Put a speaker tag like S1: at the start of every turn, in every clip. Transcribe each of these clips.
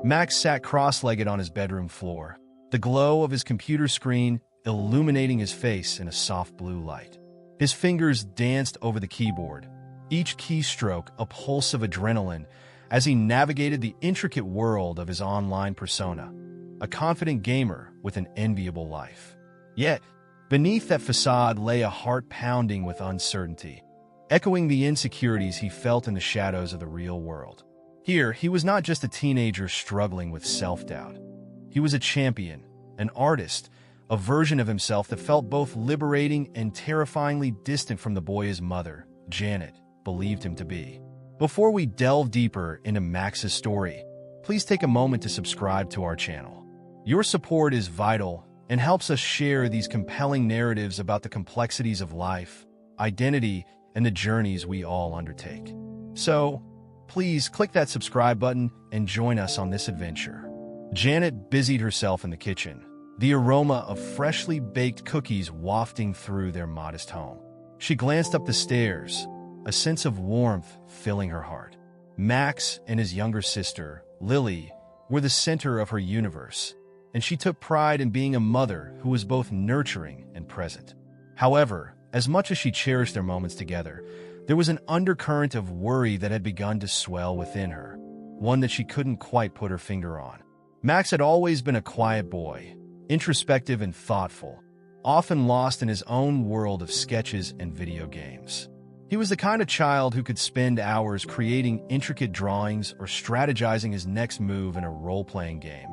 S1: Max sat cross-legged on his bedroom floor, the glow of his computer screen illuminating his face in a soft blue light. His fingers danced over the keyboard, each keystroke a pulse of adrenaline as he navigated the intricate world of his online persona, a confident gamer with an enviable life. Yet, beneath that facade lay a heart pounding with uncertainty, echoing the insecurities he felt in the shadows of the real world. Here, he was not just a teenager struggling with self-doubt. He was a champion, an artist, a version of himself that felt both liberating and terrifyingly distant from the boy his mother, Janet, believed him to be. Before we delve deeper into Max's story, please take a moment to subscribe to our channel. Your support is vital and helps us share these compelling narratives about the complexities of life, identity, and the journeys we all undertake. So, please click that subscribe button and join us on this adventure. Janet busied herself in the kitchen, the aroma of freshly baked cookies wafting through their modest home. She glanced up the stairs, a sense of warmth filling her heart. Max and his younger sister, Lily, were the center of her universe, and she took pride in being a mother who was both nurturing and present. However, as much as she cherished their moments together, there was an undercurrent of worry that had begun to swell within her, one that she couldn't quite put her finger on. Max had always been a quiet boy, introspective and thoughtful, often lost in his own world of sketches and video games. He was the kind of child who could spend hours creating intricate drawings or strategizing his next move in a role-playing game.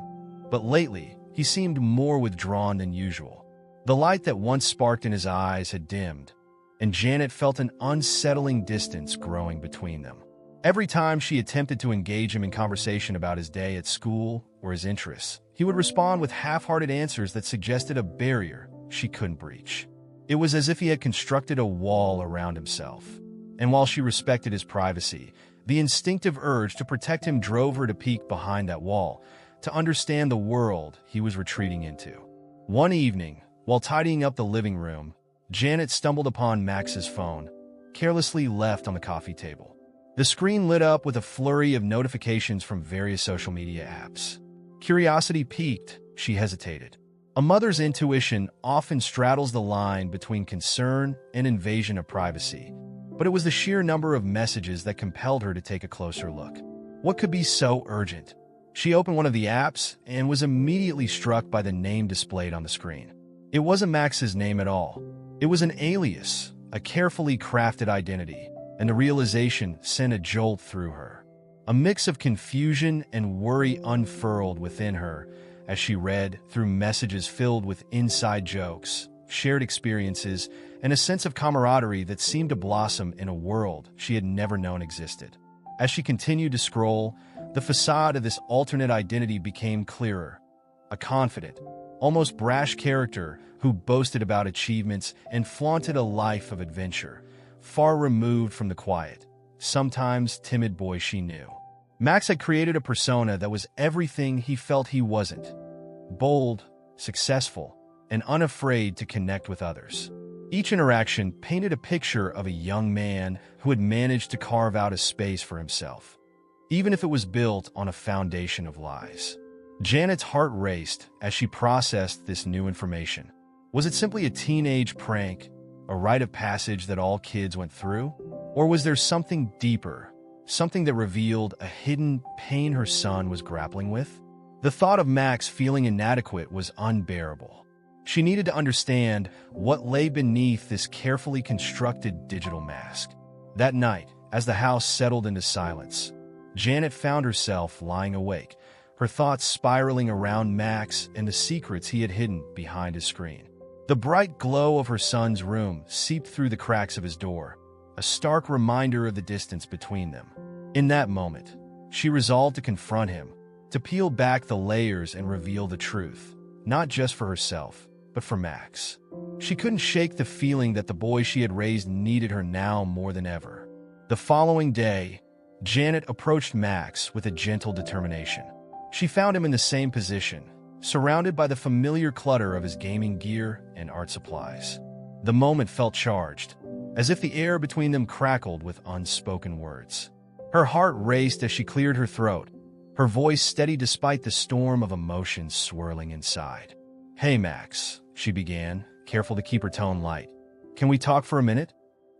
S1: But lately, he seemed more withdrawn than usual. The light that once sparked in his eyes had dimmed, and Janet felt an unsettling distance growing between them. Every time she attempted to engage him in conversation about his day at school or his interests, he would respond with half-hearted answers that suggested a barrier she couldn't breach. It was as if he had constructed a wall around himself. And while she respected his privacy, the instinctive urge to protect him drove her to peek behind that wall, to understand the world he was retreating into. One evening, while tidying up the living room, Janet stumbled upon Max's phone, carelessly left on the coffee table. The screen lit up with a flurry of notifications from various social media apps. Curiosity piqued, she hesitated. A mother's intuition often straddles the line between concern and invasion of privacy, but it was the sheer number of messages that compelled her to take a closer look. What could be so urgent? She opened one of the apps and was immediately struck by the name displayed on the screen. It wasn't Max's name at all. It was an alias, a carefully crafted identity, and the realization sent a jolt through her. A mix of confusion and worry unfurled within her as she read through messages filled with inside jokes, shared experiences, and a sense of camaraderie that seemed to blossom in a world she had never known existed. As she continued to scroll, the facade of this alternate identity became clearer. A confident, almost brash character who boasted about achievements and flaunted a life of adventure, far removed from the quiet, sometimes timid boy she knew. Max had created a persona that was everything he felt he wasn't: bold, successful, and unafraid to connect with others. Each interaction painted a picture of a young man who had managed to carve out a space for himself, even if it was built on a foundation of lies. Janet's heart raced as she processed this new information. Was it simply a teenage prank, a rite of passage that all kids went through? Or was there something deeper? Something that revealed a hidden pain her son was grappling with? The thought of Max feeling inadequate was unbearable. She needed to understand what lay beneath this carefully constructed digital mask. That night, as the house settled into silence, Janet found herself lying awake, her thoughts spiraling around Max and the secrets he had hidden behind his screen. The bright glow of her son's room seeped through the cracks of his door, a stark reminder of the distance between them. In that moment, she resolved to confront him, to peel back the layers and reveal the truth, not just for herself, but for Max. She couldn't shake the feeling that the boy she had raised needed her now more than ever. The following day, Janet approached Max with a gentle determination. She found him in the same position, surrounded by the familiar clutter of his gaming gear and art supplies. The moment felt charged, as if the air between them crackled with unspoken words. Her heart raced as she cleared her throat, her voice steady despite the storm of emotions swirling inside. "Hey, Max," she began, careful to keep her tone light. "Can we talk for a minute?"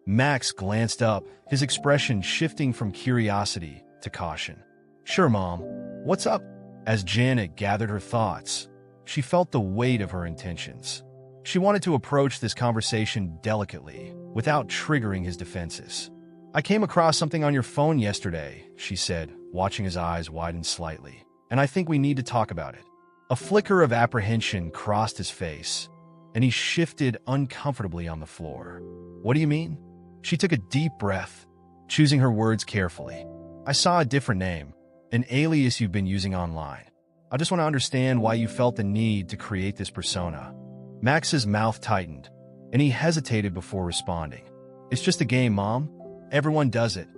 S1: Max glanced up, his expression shifting from curiosity to caution. "Sure, Mom. What's up?" As Janet gathered her thoughts, she felt the weight of her intentions. She wanted to approach this conversation delicately, without triggering his defenses. "I came across something on your phone yesterday," she said, watching his eyes widen slightly, "and I think we need to talk about it." A flicker of apprehension crossed his face, and he shifted uncomfortably on the floor. "What do you mean?" She took a deep breath, choosing her words carefully. "I saw a different name, an alias you've been using online. I just want to understand why you felt the need to create this persona." Max's mouth tightened, and he hesitated before responding. "It's just a game, Mom. Everyone does it.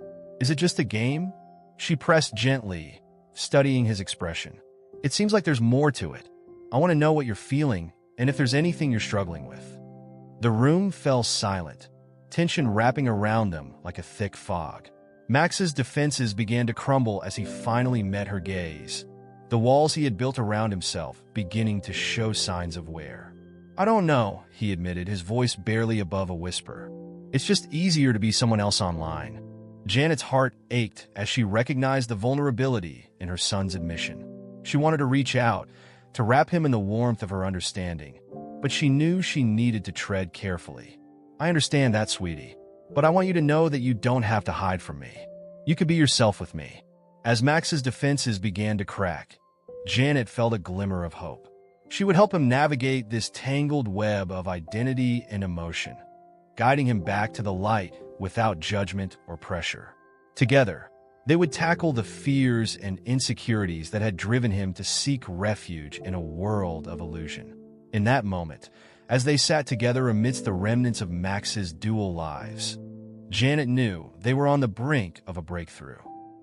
S1: Is it just a game?" She pressed gently, studying his expression. "It seems like there's more to it. I want to know what you're feeling and if there's anything you're struggling with." The room fell silent, tension wrapping around them like a thick fog. Max's defenses began to crumble as he finally met her gaze, the walls he had built around himself beginning to show signs of wear. "I don't know," he admitted, his voice barely above a whisper. "It's just easier to be someone else online." Janet's heart ached as she recognized the vulnerability in her son's admission. She wanted to reach out, to wrap him in the warmth of her understanding, but she knew she needed to tread carefully. "I understand that, sweetie, but I want you to know that you don't have to hide from me. You could be yourself with me." As Max's defenses began to crack, Janet felt a glimmer of hope. She would help him navigate this tangled web of identity and emotion, guiding him back to the light without judgment or pressure. Together, they would tackle the fears and insecurities that had driven him to seek refuge in a world of illusion. In that moment, as they sat together amidst the remnants of Max's dual lives, Janet knew they were on the brink of a breakthrough.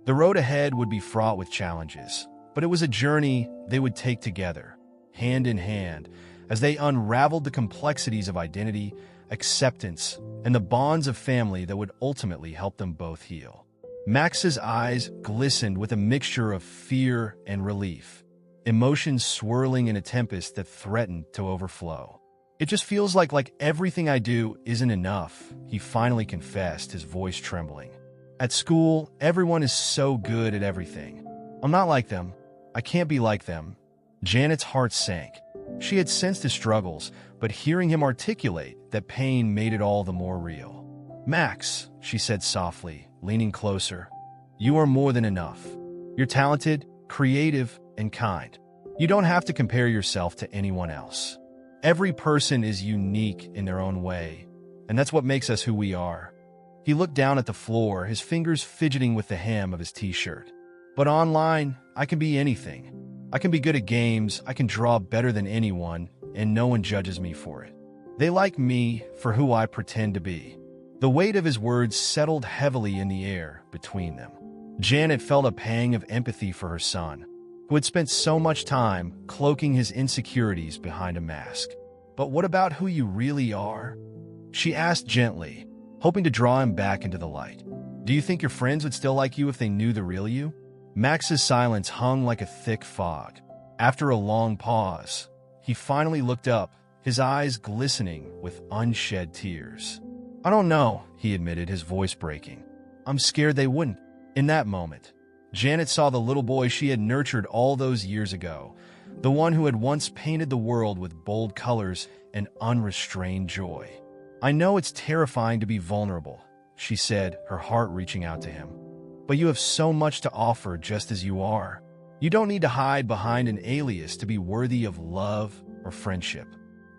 S1: The road ahead would be fraught with challenges, but it was a journey they would take together, hand in hand, as they unraveled the complexities of identity, acceptance, and the bonds of family that would ultimately help them both heal. Max's eyes glistened with a mixture of fear and relief, emotions swirling in a tempest that threatened to overflow. "It just feels like everything I do isn't enough," he finally confessed, his voice trembling. "At school, everyone is so good at everything. I'm not like them. I can't be like them." Janet's heart sank. She had sensed his struggles, but hearing him articulate that pain made it all the more real. "Max," she said softly, leaning closer, "you are more than enough. You're talented, creative, and kind. You don't have to compare yourself to anyone else. Every person is unique in their own way, and that's what makes us who we are." He looked down at the floor, his fingers fidgeting with the hem of his t-shirt. "But online, I can be anything. I can be good at games, I can draw better than anyone, and no one judges me for it. They like me for who I pretend to be." The weight of his words settled heavily in the air between them. Janet felt a pang of empathy for her son, who had spent so much time cloaking his insecurities behind a mask. "But what about who you really are?" she asked gently, hoping to draw him back into the light. "Do you think your friends would still like you if they knew the real you?" Max's silence hung like a thick fog. After a long pause, he finally looked up, his eyes glistening with unshed tears. "I don't know," he admitted, his voice breaking. "I'm scared they wouldn't." In that moment, Janet saw the little boy she had nurtured all those years ago, the one who had once painted the world with bold colors and unrestrained joy. "I know it's terrifying to be vulnerable," she said, her heart reaching out to him. "But you have so much to offer just as you are. You don't need to hide behind an alias to be worthy of love or friendship."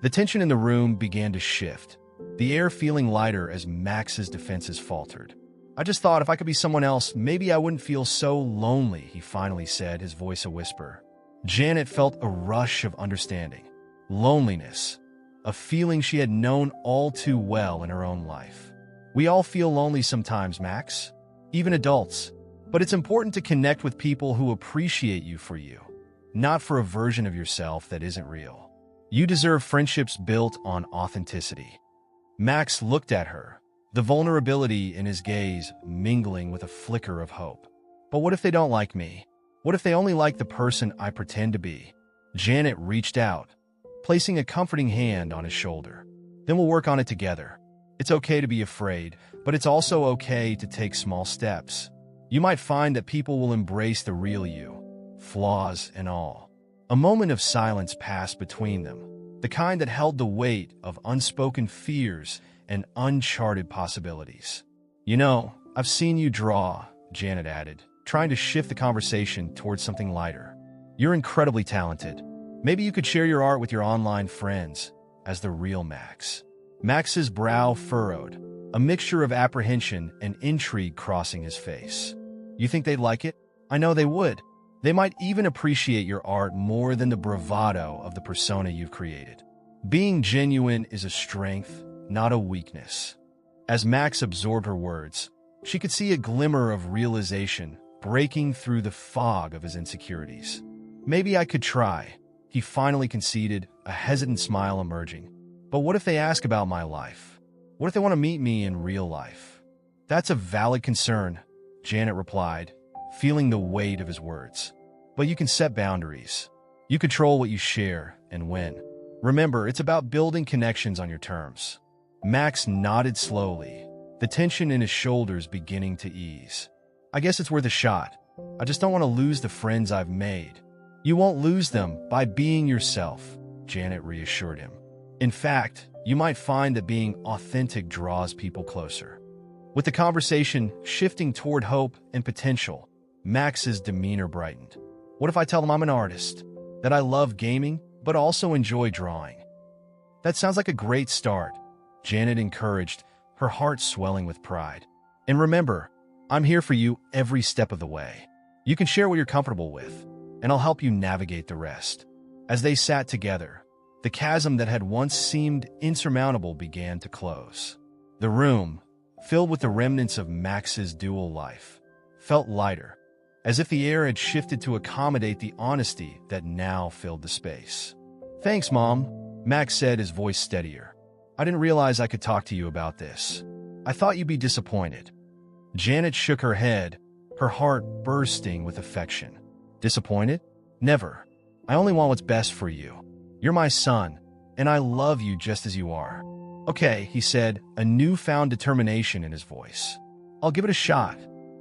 S1: The tension in the room began to shift, the air feeling lighter as Max's defenses faltered. "I just thought if I could be someone else, maybe I wouldn't feel so lonely," he finally said, his voice a whisper. Janet felt a rush of understanding. Loneliness, a feeling she had known all too well in her own life. "We all feel lonely sometimes, Max. Even adults. But it's important to connect with people who appreciate you for you, not for a version of yourself that isn't real. You deserve friendships built on authenticity." Max looked at her, the vulnerability in his gaze mingling with a flicker of hope. "But what if they don't like me?" What if they only like the person I pretend to be? Janet reached out, placing a comforting hand on his shoulder. Then we'll work on it together. It's okay to be afraid, but it's also okay to take small steps. You might find that people will embrace the real you, flaws and all. A moment of silence passed between them, the kind that held the weight of unspoken fears and uncharted possibilities. You know, I've seen you draw, Janet added, trying to shift the conversation towards something lighter. You're incredibly talented. Maybe you could share your art with your online friends as the real Max. Max's brow furrowed, a mixture of apprehension and intrigue crossing his face. You think they'd like it? I know they would. They might even appreciate your art more than the bravado of the persona you've created. Being genuine is a strength, not a weakness. As Max absorbed her words, she could see a glimmer of realization breaking through the fog of his insecurities. Maybe I could try, he finally conceded, a hesitant smile emerging. But what if they ask about my life? What if they want to meet me in real life? That's a valid concern, Janet replied, feeling the weight of his words. But you can set boundaries. You control what you share and when. Remember, it's about building connections on your terms. Max nodded slowly, the tension in his shoulders beginning to ease. I guess it's worth a shot. I just don't want to lose the friends I've made. You won't lose them by being yourself, Janet reassured him. In fact, you might find that being authentic draws people closer. With the conversation shifting toward hope and potential, Max's demeanor brightened. What if I tell them I'm an artist, that I love gaming, but also enjoy drawing? That sounds like a great start, Janet encouraged, her heart swelling with pride. And remember, I'm here for you every step of the way. You can share what you're comfortable with, and I'll help you navigate the rest. As they sat together, the chasm that had once seemed insurmountable began to close. The room, filled with the remnants of Max's dual life, felt lighter, as if the air had shifted to accommodate the honesty that now filled the space. Thanks, Mom, Max said, his voice steadier. I didn't realize I could talk to you about this. I thought you'd be disappointed. Janet shook her head, her heart bursting with affection. Disappointed? Never. I only want what's best for you. You're my son, and I love you just as you are. Okay, he said, a newfound determination in his voice. I'll give it a shot.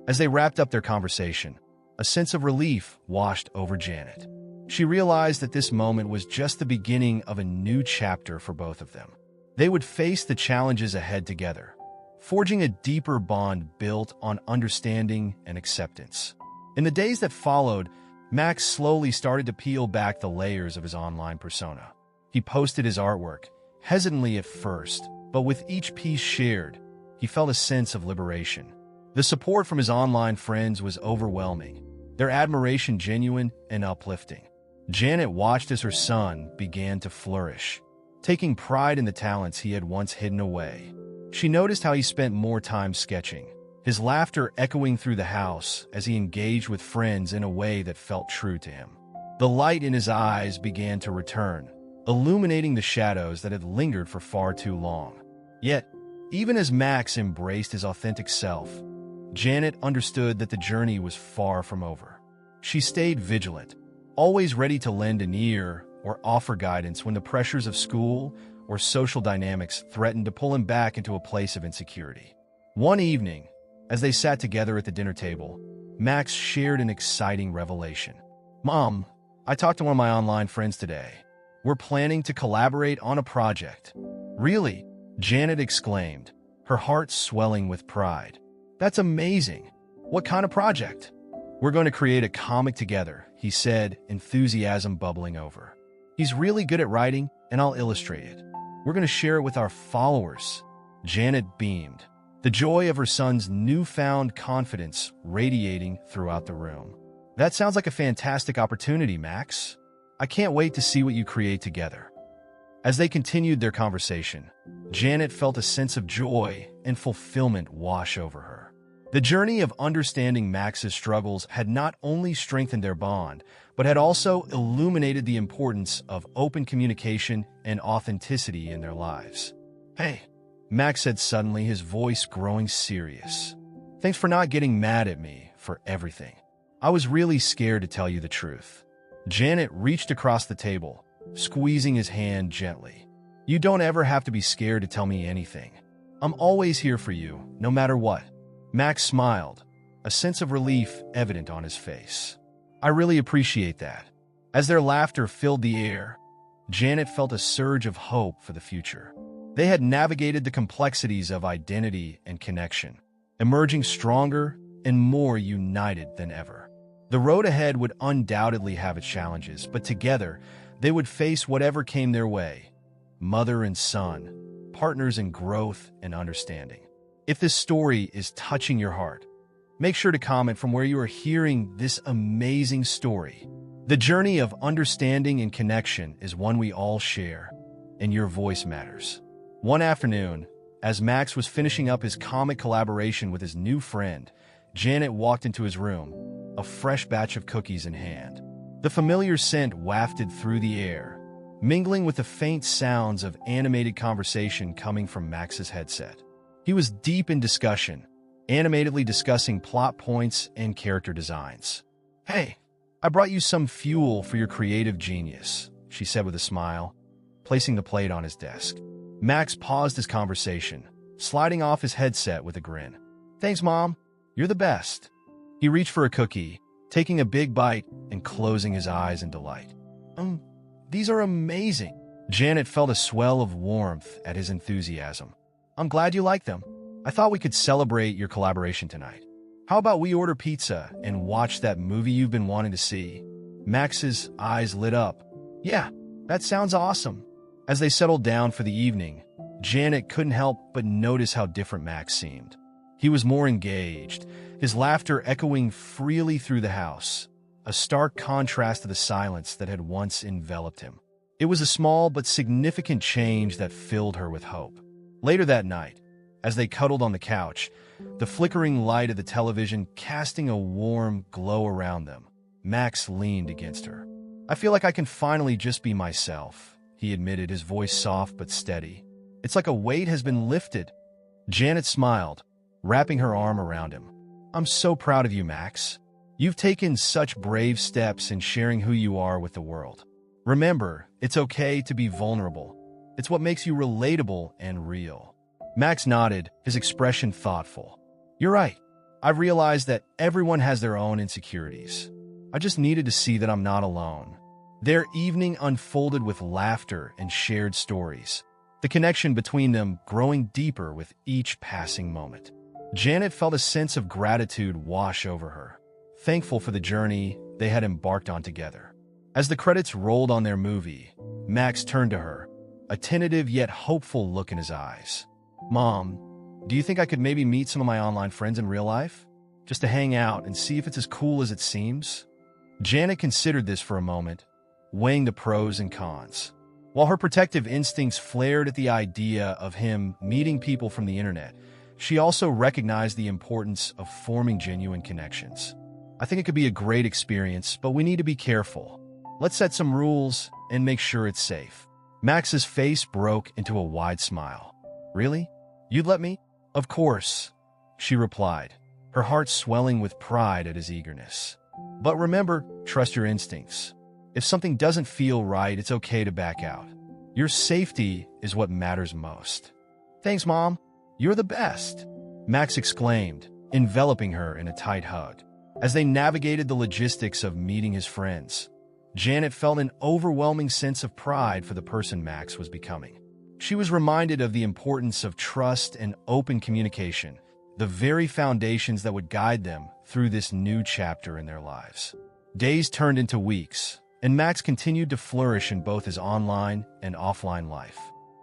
S1: As they wrapped up their conversation, a sense of relief washed over Janet. She realized that this moment was just the beginning of a new chapter for both of them. They would face the challenges ahead together, forging a deeper bond built on understanding and acceptance. In the days that followed, Max slowly started to peel back the layers of his online persona. He posted his artwork, hesitantly at first, but with each piece shared, he felt a sense of liberation. The support from his online friends was overwhelming, their admiration genuine and uplifting. Janet watched as her son began to flourish, taking pride in the talents he had once hidden away. She noticed how he spent more time sketching, his laughter echoing through the house as he engaged with friends in a way that felt true to him. The light in his eyes began to return, illuminating the shadows that had lingered for far too long. Yet, even as Max embraced his authentic self, Janet understood that the journey was far from over. She stayed vigilant, always ready to lend an ear or offer guidance when the pressures of school or social dynamics threatened to pull him back into a place of insecurity. One evening, as they sat together at the dinner table, Max shared an exciting revelation. Mom, I talked to one of my online friends today. We're planning to collaborate on a project. Really? Janet exclaimed, her heart swelling with pride. That's amazing. What kind of project? We're going to create a comic together, he said, enthusiasm bubbling over. He's really good at writing, and I'll illustrate it. We're going to share it with our followers. Janet beamed, the joy of her son's newfound confidence radiating throughout the room. That sounds like a fantastic opportunity, Max. I can't wait to see what you create together. As they continued their conversation, Janet felt a sense of joy and fulfillment wash over her. The journey of understanding Max's struggles had not only strengthened their bond, but had also illuminated the importance of open communication and authenticity in their lives. Hey, Max said suddenly, his voice growing serious. Thanks for not getting mad at me for everything. I was really scared to tell you the truth. Janet reached across the table, squeezing his hand gently. You don't ever have to be scared to tell me anything. I'm always here for you, no matter what. Max smiled, a sense of relief evident on his face. I really appreciate that. As their laughter filled the air, Janet felt a surge of hope for the future. They had navigated the complexities of identity and connection, emerging stronger and more united than ever. The road ahead would undoubtedly have its challenges, but together, they would face whatever came their way. Mother and son, partners in growth and understanding. If this story is touching your heart, make sure to comment from where you are hearing this amazing story. The journey of understanding and connection is one we all share, and your voice matters. One afternoon, as Max was finishing up his comic collaboration with his new friend, Janet walked into his room, a fresh batch of cookies in hand. The familiar scent wafted through the air, mingling with the faint sounds of animated conversation coming from Max's headset. He was deep in discussion, animatedly discussing plot points and character designs. Hey, I brought you some fuel for your creative genius, she said with a smile, placing the plate on his desk. Max paused his conversation, sliding off his headset with a grin. Thanks, Mom. You're the best. He reached for a cookie, taking a big bite and closing his eyes in delight. These are amazing. Janet felt a swell of warmth at his enthusiasm. I'm glad you like them. I thought we could celebrate your collaboration tonight. How about we order pizza and watch that movie you've been wanting to see? Max's eyes lit up. Yeah, that sounds awesome. As they settled down for the evening, Janet couldn't help but notice how different Max seemed. He was more engaged, his laughter echoing freely through the house, a stark contrast to the silence that had once enveloped him. It was a small but significant change that filled her with hope. Later that night, as they cuddled on the couch, the flickering light of the television casting a warm glow around them, Max leaned against her. I feel like I can finally just be myself, he admitted, his voice soft but steady. It's like a weight has been lifted. Janet smiled, wrapping her arm around him. I'm so proud of you, Max. You've taken such brave steps in sharing who you are with the world. Remember, it's okay to be vulnerable. It's what makes you relatable and real. Max nodded, his expression thoughtful. You're right. I've realized that everyone has their own insecurities. I just needed to see that I'm not alone. Their evening unfolded with laughter and shared stories, the connection between them growing deeper with each passing moment. Janet felt a sense of gratitude wash over her, thankful for the journey they had embarked on together. As the credits rolled on their movie, Max turned to her, a tentative yet hopeful look in his eyes. Mom, do you think I could maybe meet some of my online friends in real life? Just to hang out and see if it's as cool as it seems? Janet considered this for a moment, weighing the pros and cons. While her protective instincts flared at the idea of him meeting people from the internet, she also recognized the importance of forming genuine connections. I think it could be a great experience, but we need to be careful. Let's set some rules and make sure it's safe. Max's face broke into a wide smile. Really? You'd let me? Of course, she replied, her heart swelling with pride at his eagerness. But remember, trust your instincts. If something doesn't feel right, it's okay to back out. Your safety is what matters most. Thanks, Mom. You're the best, Max exclaimed, enveloping her in a tight hug. As they navigated the logistics of meeting his friends, Janet felt an overwhelming sense of pride for the person Max was becoming. She was reminded of the importance of trust and open communication, the very foundations that would guide them through this new chapter in their lives. Days turned into weeks, and Max continued to flourish in both his online and offline life.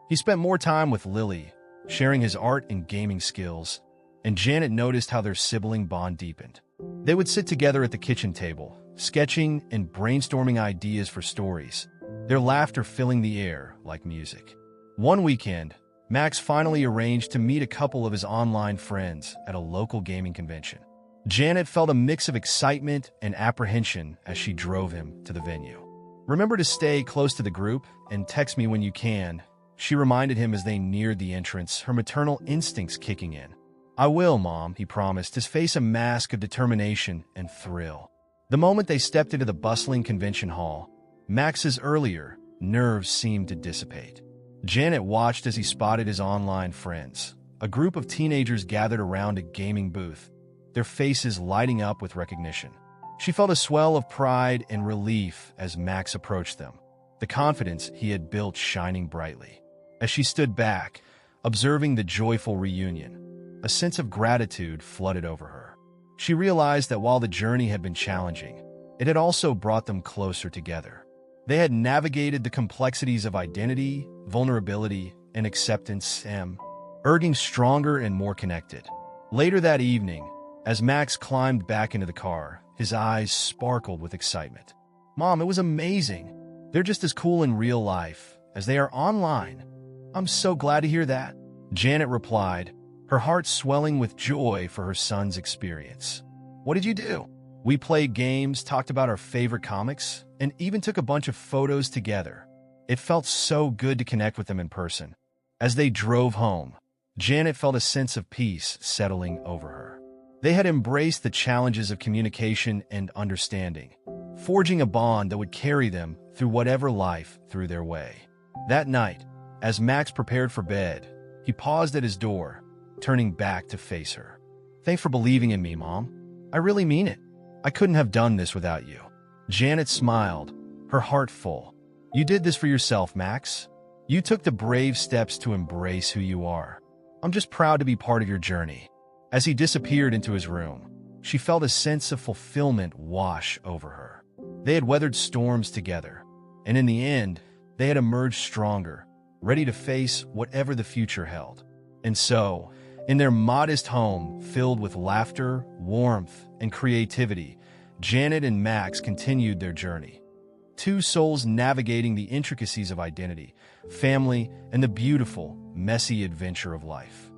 S1: He spent more time with Lily, sharing his art and gaming skills, and Janet noticed how their sibling bond deepened. They would sit together at the kitchen table, sketching and brainstorming ideas for stories, their laughter filling the air like music. One weekend, Max finally arranged to meet a couple of his online friends at a local gaming convention. Janet felt a mix of excitement and apprehension as she drove him to the venue. Remember to stay close to the group and text me when you can, she reminded him as they neared the entrance, her maternal instincts kicking in. I will, Mom, he promised, his face a mask of determination and thrill. The moment they stepped into the bustling convention hall, Max's earlier nerves seemed to dissipate. Janet watched as he spotted his online friends, a group of teenagers gathered around a gaming booth, their faces lighting up with recognition. She felt a swell of pride and relief as Max approached them, the confidence he had built shining brightly. As she stood back, observing the joyful reunion, a sense of gratitude flooded over her. She realized that while the journey had been challenging, it had also brought them closer together. They had navigated the complexities of identity, vulnerability, and acceptance, emerging stronger and more connected. Later that evening, as Max climbed back into the car, his eyes sparkled with excitement. "Mom, it was amazing. They're just as cool in real life as they are online." "I'm so glad to hear that," Janet replied, her heart swelling with joy for her son's experience. "What did you do?" "We played games, talked about our favorite comics, and even took a bunch of photos together. It felt so good to connect with them in person." As they drove home, Janet felt a sense of peace settling over her. They had embraced the challenges of communication and understanding, forging a bond that would carry them through whatever life threw their way. That night, as Max prepared for bed, he paused at his door, turning back to face her. "Thanks for believing in me, Mom. I really mean it. I couldn't have done this without you." Janet smiled, her heart full. "You did this for yourself, Max. You took the brave steps to embrace who you are. I'm just proud to be part of your journey." As he disappeared into his room, she felt a sense of fulfillment wash over her. They had weathered storms together, and in the end, they had emerged stronger, ready to face whatever the future held. And so, in their modest home filled with laughter, warmth, and creativity, Janet and Max continued their journey. Two souls navigating the intricacies of identity, family, and the beautiful, messy adventure of life.